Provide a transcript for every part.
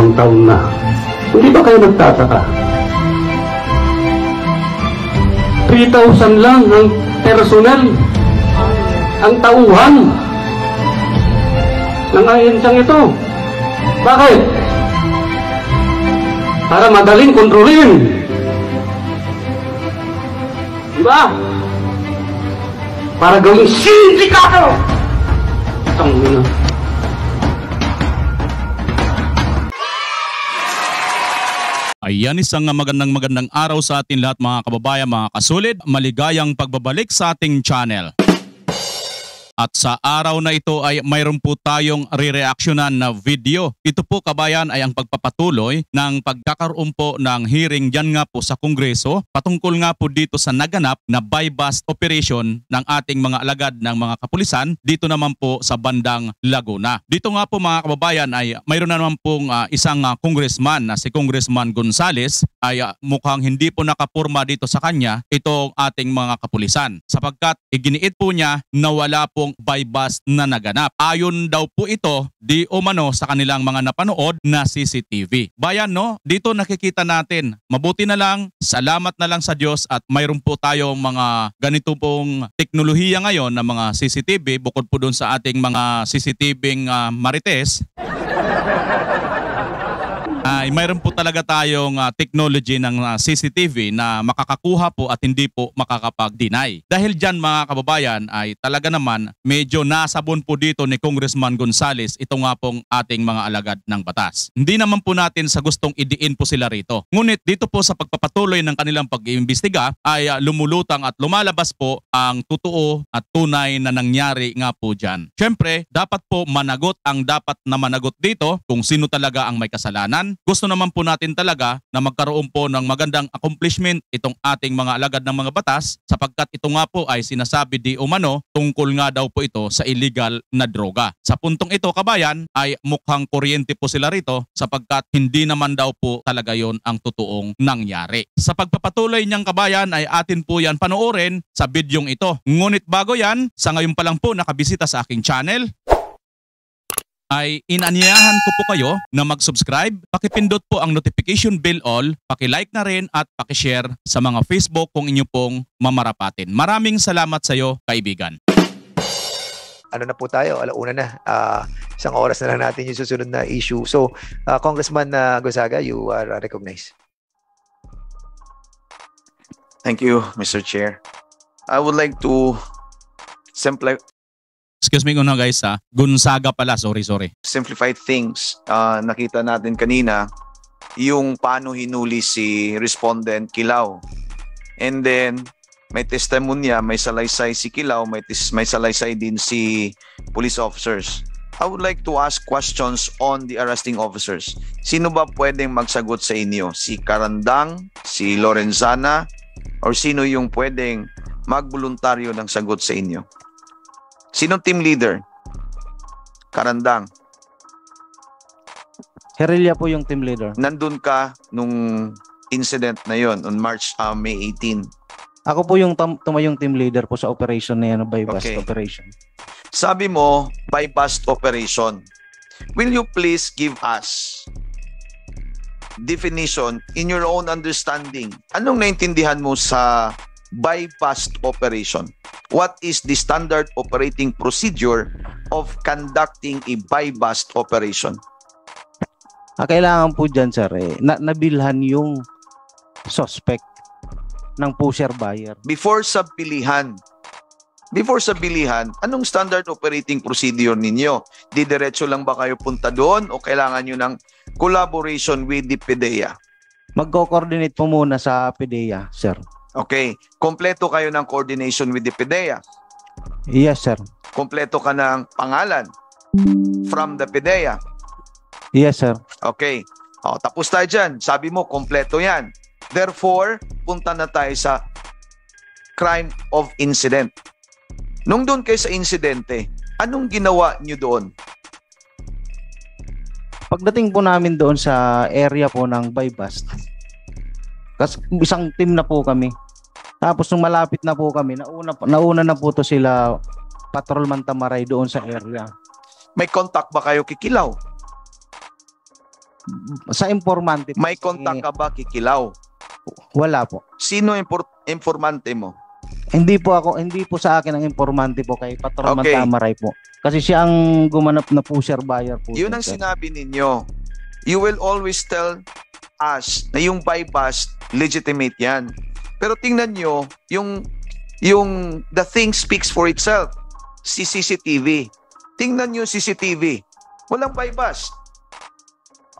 Ang taon na. Hindi ba kayo nagtataka? 3,000 lang ang personel, ang tauhan ng ahensyang ito. Bakit? Para madaling kontrolin. Diba? Para gawing sindikato. Itong ina. Ayan, isang magandang araw sa atin lahat mga kababayan, mga kasulid. Maligayang pagbabalik sa ating channel. At sa araw na ito ay mayroon po tayong re-reactionan na video. Ito po kabayan ay ang pagpapatuloy ng pagkakaroon po ng hearing dyan nga po sa Kongreso patungkol nga po dito sa naganap na buy-bust operation ng ating mga alagad ng mga kapulisan dito naman po sa bandang Laguna. Dito nga po mga kababayan ay mayroon na naman pong isang congressman na si Congressman Gonzales ay mukhang hindi po nakapurma dito sa kanya itong ating mga kapulisan sapagkat iginiit po niya na wala pong buy-bust na naganap. Ayon daw po ito di umano sa kanilang mga napanood na CCTV. Bayan no, dito nakikita natin, mabuti na lang, salamat na lang sa Diyos at mayroon po tayong mga ganito pong teknolohiya ngayon na mga CCTV bukod po doon sa ating mga CCTV Marites. Ay mayroon po talaga tayong technology ng CCTV na makakakuha po at hindi po makakapag-deny. Dahil dyan mga kababayan ay talaga naman medyo nasabon po dito ni Congressman Gonzales ito nga pong ating mga alagad ng batas. Hindi naman po natin sa gustong idiin po sila rito. Ngunit dito po sa pagpapatuloy ng kanilang pag-iimbestiga ay lumulutang at lumalabas po ang totoo at tunay na nangyari nga po dyan. Siyempre, dapat po managot ang dapat na managot dito kung sino talaga ang may kasalanan. Gusto naman po natin talaga na magkaroon po ng magandang accomplishment itong ating mga alagad ng mga batas sapagkat ito nga po ay sinasabi di umano tungkol nga daw po ito sa illegal na droga. Sa puntong ito kabayan ay mukhang kuryente po sila rito sapagkat hindi naman daw po talaga yon ang totoong nangyari. Sa pagpapatuloy niyang kabayan ay atin po yan panoorin sa bidyong ito. Ngunit bago yan, sa ngayon pa lang po nakabisita sa aking channel, ay inanyayahan ko po kayo na mag-subscribe, pakipindot po ang notification bell all, pakilike na rin at pakishare sa mga Facebook kung inyo pong mamarapatin. Maraming salamat sa iyo, kaibigan. Ano na po tayo? Alauna na. Isang oras na lang natin yung susunod na issue. So, Congressman Gonzaga, you are recognized. Thank you, Mr. Chair. I would like to Excuse me muna guys Gonzaga pala, sorry. simplify things. Nakita natin kanina yung paano hinuli si respondent Kilaw. And then may testimonya, may salaysay si Kilaw, may salaysay din si police officers. I would like to ask questions on the arresting officers. Sino ba pwedeng magsagot sa inyo? Si Carandang, si Lorenzana, or sino yung pwedeng magboluntaryo ng sagot sa inyo? Sinong team leader? Carandang. Herelia po yung team leader. Nandun ka nung incident na yon on May 18. Ako po yung tumayong team leader po sa operation na yan, buy-bust operation. Sabi mo, buy-bust operation. Will you please give us definition in your own understanding? Anong naintindihan mo sa buy-bust operation? What is the standard operating procedure of conducting a buy-bust operation? Kailangan po dyan, sir, nabilhan yung suspect ng pusher buyer. Before sa bilihan, anong standard operating procedure ninyo? Didiretso lang ba kayo punta doon o kailangan nyo ng collaboration with the PDEA? Magko-coordinate po muna sa PDEA, sir. Okay. Kompleto kayo ng coordination with the PDEA? Yes, sir. Kompleto ka ng pangalan from the PDEA? Yes, sir. Okay. Tapos tayo dyan. Sabi mo, kompleto yan. Therefore, punta na tayo sa crime of incident. Nung doon kayo sa insidente, anong ginawa nyo doon? Pagdating po namin doon sa area po ng buy-bust, kasi isang team na po kami. Tapos nung malapit na po kami, nauna na po to sila Patrolman Tamaray doon sa area. May contact ba kayo kay Kilaw? Sa informante po. May contact ka ba kay Kilaw? Wala po. Sino informante mo? Hindi po sa akin ang informante po, kay Patrol Okay. Tamaray po. Kasi siya ang gumanap na pusher buyer po. Yun dyan, ang sir. sinabi ninyo. You will always tell us na yung buy bust legitimate yan. Pero tingnan nyo, yung the thing speaks for itself. Si CCTV. Tingnan nyo CCTV. Walang buy bust.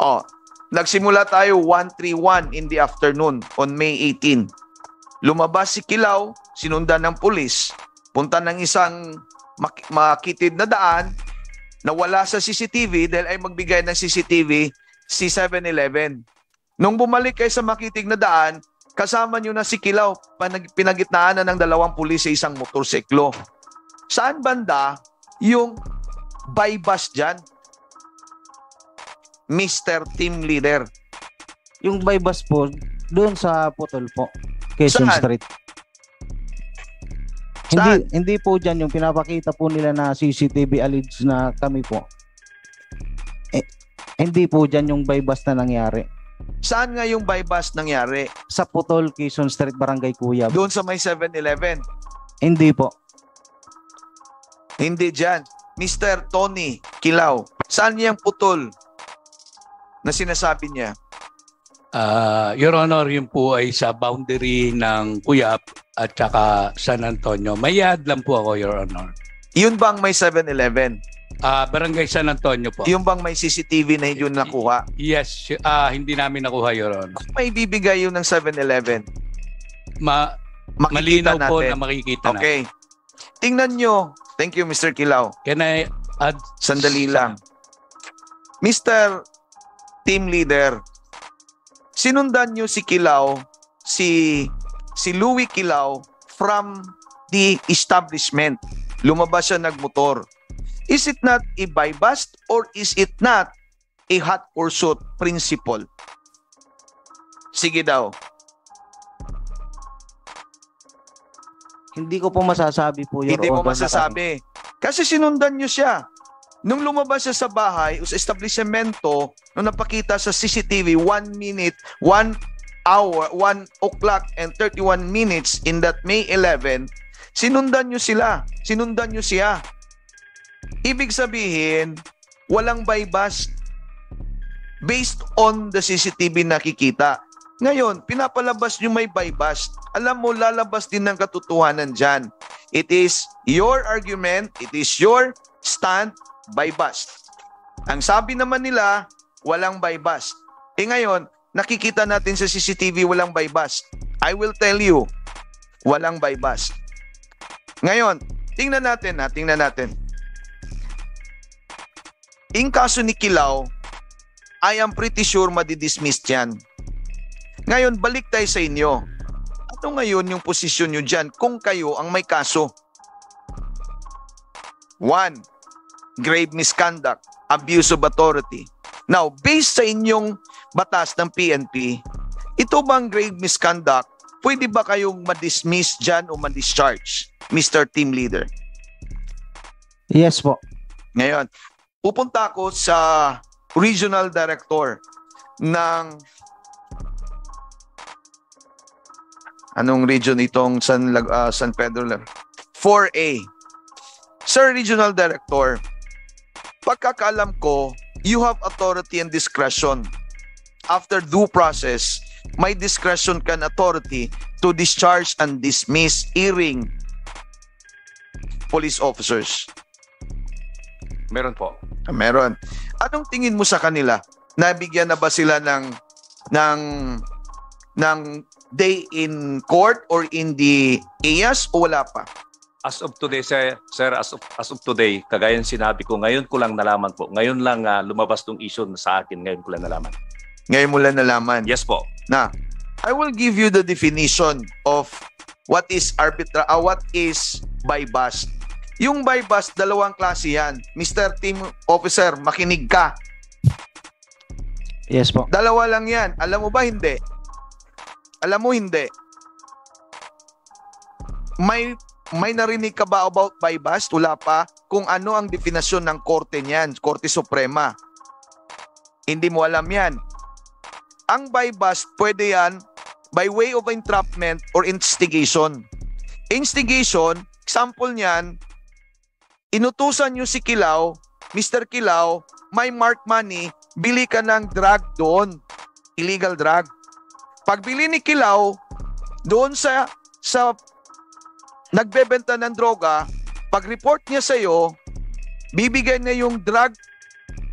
Oh, nagsimula tayo 1:31 in the afternoon on May 18. Lumabas si Kilaw, sinundan ng pulis, punta ng isang makitid na daan, nawala sa CCTV dahil ay magbigay ng CCTV si 7-Eleven. Nung bumalik kayo sa makitig na daan, kasama nyo na si Kilaw, pinagitnaan na ng 2 pulis sa isang motorsiklo. Saan banda yung buy bust dyan? Mr. Team Leader. Yung by bus po, doon sa Putol po. Quezon Saan? Street. Saan? Hindi po dyan yung pinapakita po nila na CCTV alleged na kami po. Hindi po dyan yung by bus na nangyari. Saan nga yung buy bust nangyari? Sa Putol, Quezon Street, Barangay Cuyab. Doon sa may 7-Eleven. Hindi po. Hindi dyan. Mr. Tony Kilaw. Saan niya yung putol na sinasabi niya? Your Honor, yun po ay sa boundary ng Cuyab at saka San Antonio. May yard lang po ako, Your Honor. Yun bang may 7-Eleven? Barangay San Antonio po. Yung bang may CCTV na hindi yun nakuha? Yes, hindi namin nakuha, Your Honor. May bibigay yun ng 7-Eleven. Makikita Malinaw po natin. na makikita na. Okay. Tingnan nyo. Thank you, Mr. Kilaw. Can I add? Sandali lang. Mr. Team Leader, sinundan nyo si Kilaw, si Louie Kilaw from the establishment. Lumabas siya nagmotor. Is it not a buy bust or is it not a hot pursuit principle? Sige daw. Hindi ko po masasabi po, Your Hindi mo Honor, na masasabi. Kasi sinundan nyo siya. Nung lumabas siya sa bahay o sa establishmento, nung napakita sa CCTV, 1 minute, 1 hour, 1 o'clock and 31 minutes in that May 11, sinundan nyo sila. Sinundan nyo siya. Ibig sabihin, walang buy bust based on the CCTV nakikita. Ngayon, pinapalabas nyo may buy bust. Alam mo, lalabas din ng katotohanan dyan. It is your argument, it is your stand, buy bust. Ang sabi naman nila, walang buy bust. Ngayon, nakikita natin sa CCTV walang buy bust. I will tell you, walang buy bust. Ngayon, tingnan natin. In kaso ni Kilaw, I am pretty sure madidismiss yan. Ngayon, balik tayo sa inyo. Ano ngayon yung posisyon nyo dyan kung kayo ang may kaso? 1. Grave misconduct, abuse of authority. Now, based sa inyong batas ng PNP, ito bang grave misconduct, pwede ba kayong ma-dismiss dyan o ma-discharge, Mr. Team Leader? Yes po. Ngayon, pupunta ako sa regional director ng anong region itong San Pedro 4A. Sir Regional Director, pagkakaalam ko, you have authority and discretion. After due process, may discretion can authority to discharge and dismiss erring police officers. Meron po. Meron. Anong tingin mo sa kanila? Nabigyan na ba sila ng day in court or in the IAS o wala pa? As of today, sir, as of today, kagaya ng sinabi ko, ngayon ko lang nalaman po. Ngayon lang lumabas tong issue sa akin, ngayon ko lang nalaman. Ngayon mo lang nalaman. Yes po. Na, I will give you the definition of what is what is buy bust. Yung buy bust, dalawang klase yan. Mr. Team Officer, makinig ka. Yes po. Dalawa lang yan. Alam mo ba hindi? Alam mo hindi. May narinig ka ba about buy bust? Wala pa. Kung ano ang definasyon ng korte niyan, Korte Suprema. Hindi mo alam yan. Ang buy bust, pwede yan by way of entrapment or instigation. Instigation, example niyan, inutusan nyo si Kilaw, Mr. Kilaw, may mark money, bili ka ng drug doon. Illegal drug. Pagbili ni Kilaw, doon sa nagbebenta ng droga, pag-report niya sa iyo, bibigay niya yung drug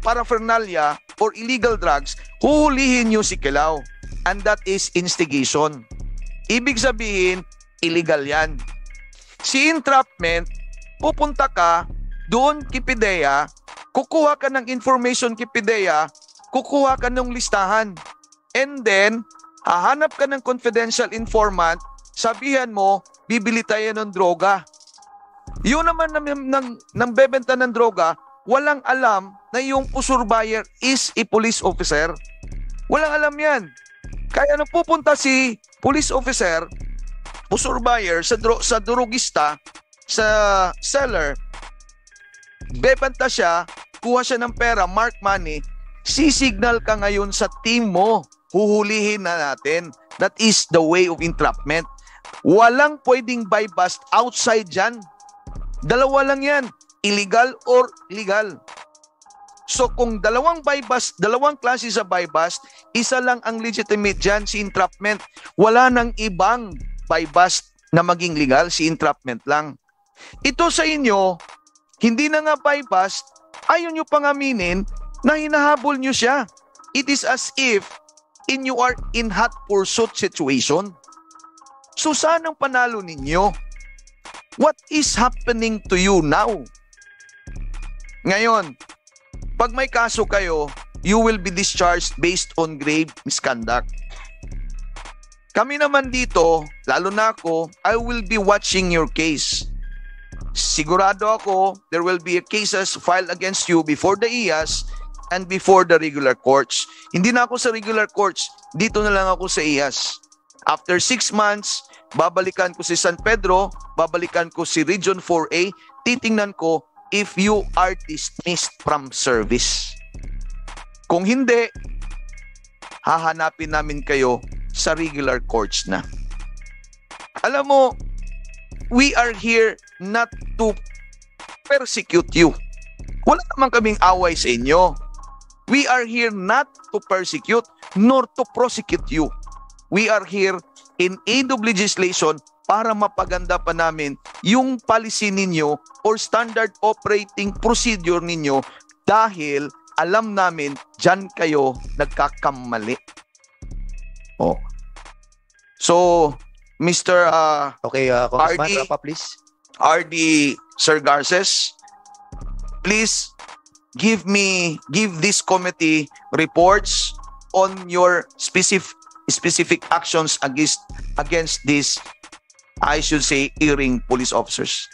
paraphernalia or illegal drugs, huhulihin niyo si Kilaw. And that is instigation. Ibig sabihin, illegal yan. Si entrapment, pupunta ka doon kay PIDEA, kukuha ka ng information kay PIDEA, kukuha ka ng listahan. And then, hahanap ka ng confidential informant, sabihan mo, bibili tayo ng droga. Yun naman ng bebenta ng droga, walang alam na yung pusur buyer is a police officer. Walang alam yan. Kaya nung pupunta si police officer, pusur buyer sa drogista, sa seller, bebenta siya, kuha siya ng pera, mark money, sisignal ka ngayon sa team mo, huhulihin na natin. That is the way of entrapment. Walang pwedeng buy bust outside dyan. Dalawa lang yan, illegal or legal. So kung dalawang buy bust, dalawang klase sa buy bust, isa lang ang legitimate dyan, si entrapment. Wala nang ibang buy bust na maging legal, si entrapment lang. Ito sa inyo, hindi na nga buy bust, ayaw nyo pang aminin na hinahabol nyo siya. It is as if you are in hot pursuit situation. So saan ang panalo ninyo? What is happening to you now? Ngayon, pag may kaso kayo, you will be discharged based on grave misconduct. Kami naman dito, lalo na ako, I will be watching your case. Sigurado ako, there will be cases filed against you before the IAS and before the regular courts. Hindi na ako sa regular courts, dito na lang ako sa IAS. After 6 months, babalikan ko si San Pedro, babalikan ko si Region 4A, titingnan ko if you are dismissed from service. Kung hindi, hahanapin namin kayo sa regular courts na. Alam mo, we are here not to persecute you. Wala naman kaming away sa inyo. We are here not to persecute nor to prosecute you. We are here in aid of legislation para mapaganda pa namin yung policy ninyo or standard operating procedure ninyo dahil alam namin dyan kayo nagkakamali. Oh. So, Mr. Okay, Congressman, RD, wrap up, please. RD Sir Garces, please give this committee reports on your specific actions against these, I should say, erring police officers.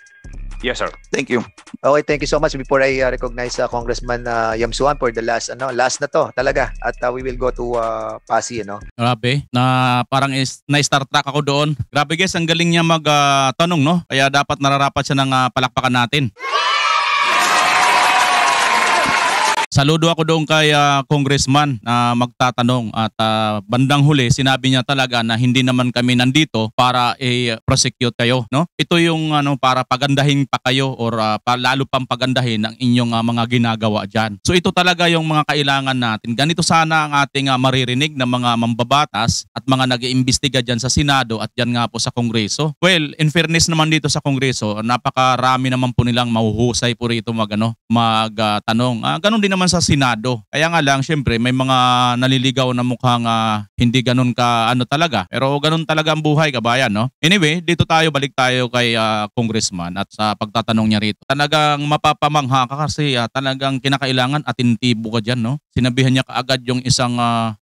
Yes, sir. Thank you. Okay, thank you so much. Before I recognize Congressman Yamsuan for the last na to talaga, at we will go to Pasig, Grabe, na parang na-star track ako doon. Grabe guys, ang galing niya magtanong, no? Kaya dapat nararapat siya ng palakpakan natin. Saludo ako doon kay congressman na magtatanong at bandang huli sinabi niya talaga na hindi naman kami nandito para i-prosecute kayo, no? Ito yung para pagandahin pa kayo or lalo pang pagandahin ang inyong mga ginagawa diyan. So ito talaga yung mga kailangan natin. Ganito sana ang ating maririnig ng mga mambabatas at mga nag-iimbestiga diyan sa Senado at diyan nga po sa Kongreso. Well, in fairness naman dito sa Kongreso, napakarami naman po nilang mahuhusay po rito magtanong. Ganon din naman sa Senado. Kaya nga lang, syempre, may mga naliligaw na mukhang hindi ganun ka talaga. Pero ganun talaga ang buhay, kabayan, no? Anyway, balik tayo kay congressman at sa pagtatanong niya rito. Talagang mapapamangha ka kasi talagang kinakailangan atentibo ka dyan, no? Sinabihan niya kaagad yung isang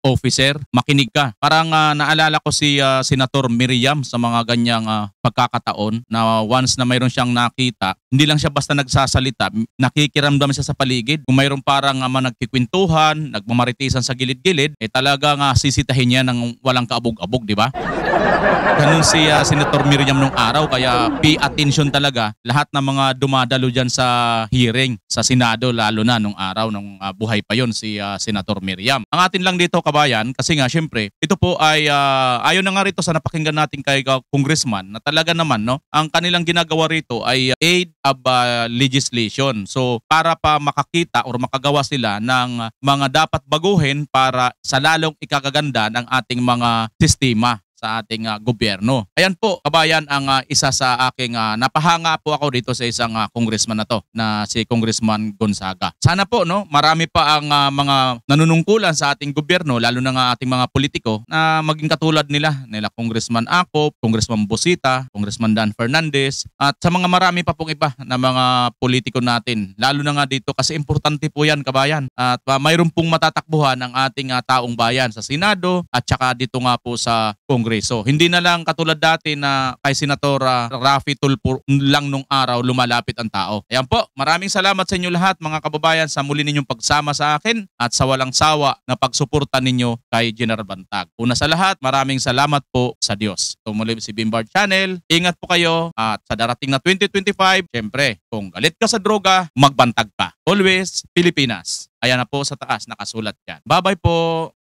officer, makinig ka. Parang naalala ko si Senator Miriam sa mga ganyang pagkakataon na once na mayroon siyang nakita, hindi lang siya basta nagsasalita, nakikiramdam siya sa paligid. Kung mayroon para parang nagkikwentuhan, nagmamaritisan sa gilid-gilid, talagang sisitahin niya ng walang kaabog-abog, di ba? Ganun si Senator Miriam nung araw, kaya pay attention talaga lahat ng mga dumadalo dyan sa hearing sa Senado, lalo na nung araw, nung buhay pa yon si Senator Miriam. Ang atin lang dito, kabayan, kasi nga syempre, ito po ay ayon na nga rito sa napakinggan natin kay Congressman na talaga naman, no, ang kanilang ginagawa rito ay aid of legislation. So para pa makakita or makagawa sila ng mga dapat baguhin para sa lalong ikakaganda ng ating mga sistema sa ating gobyerno. Ayan po, kabayan, ang isa sa aking napahanga po ako dito sa isang congressman na to, na si Congressman Gonzaga. Sana po, no, marami pa ang mga nanunungkulan sa ating gobyerno, lalo na nga ating mga politiko, na maging katulad nila Congressman Acop, Congressman Busita, Congressman Dan Fernandez, at sa mga marami pa pong iba na mga politiko natin. Lalo na nga dito kasi importante po yan, kabayan. At mayroon pong matatakbuhan ang ating taong bayan sa Senado at saka dito nga po sa Kongreso. Hindi na lang katulad dati na kay Senator Raffy Tulfo lang nung araw lumalapit ang tao. Ayan po, maraming salamat sa inyo lahat mga kababayan sa muli ninyong pagsama sa akin at sa walang sawa na pagsuporta ninyo kay General Bantag. Una sa lahat, maraming salamat po sa Diyos. Muli si Bimbar Channel, ingat po kayo at sa darating na 2025, syempre, kung galit ka sa droga, magbantag ka. Always Pilipinas. Ayan na po sa taas, nakasulat yan. Bye-bye po!